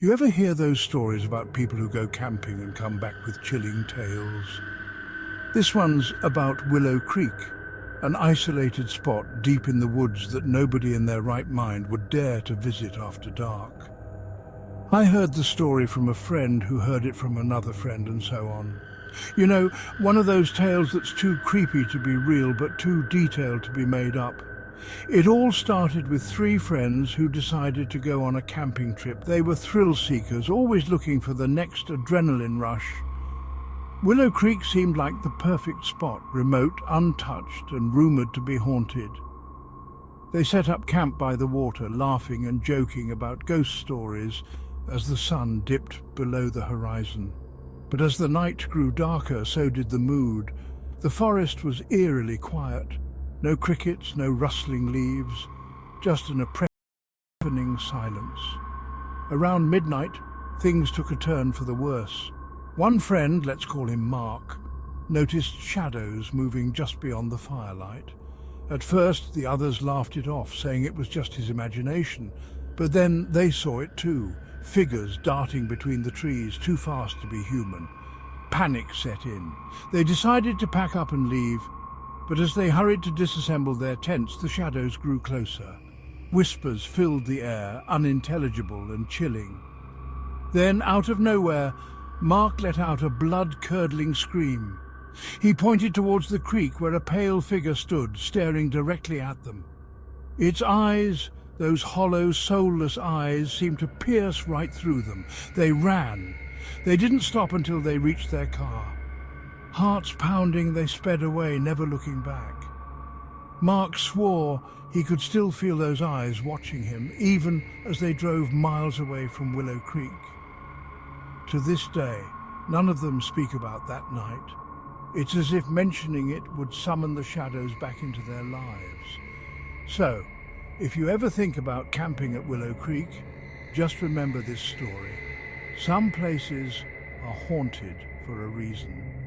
You ever hear those stories about people who go camping and come back with chilling tales? This one's about Willow Creek, an isolated spot deep in the woods that nobody in their right mind would dare to visit after dark. I heard the story from a friend who heard it from another friend and so on. You know, one of those tales that's too creepy to be real but too detailed to be made up. It all started with three friends who decided to go on a camping trip. They were thrill seekers, always looking for the next adrenaline rush. Willow Creek seemed like the perfect spot, remote, untouched, and rumoured to be haunted. They set up camp by the water, laughing and joking about ghost stories as the sun dipped below the horizon. But as the night grew darker, so did the mood. The forest was eerily quiet. No crickets, no rustling leaves, just an oppressive silence. Around midnight, things took a turn for the worse. One friend, let's call him Mark, noticed shadows moving just beyond the firelight. At first, the others laughed it off, saying it was just his imagination. But then they saw it too, figures darting between the trees, too fast to be human. Panic set in. They decided to pack up and leave, but as they hurried to disassemble their tents, the shadows grew closer. Whispers filled the air, unintelligible and chilling. Then, out of nowhere, Mark let out a blood-curdling scream. He pointed towards the creek where a pale figure stood, staring directly at them. Its eyes, those hollow, soulless eyes, seemed to pierce right through them. They ran. They didn't stop until they reached their car. Hearts pounding, they sped away, never looking back. Mark swore he could still feel those eyes watching him, even as they drove miles away from Willow Creek. To this day, none of them speak about that night. It's as if mentioning it would summon the shadows back into their lives. So, if you ever think about camping at Willow Creek, just remember this story. Some places are haunted for a reason.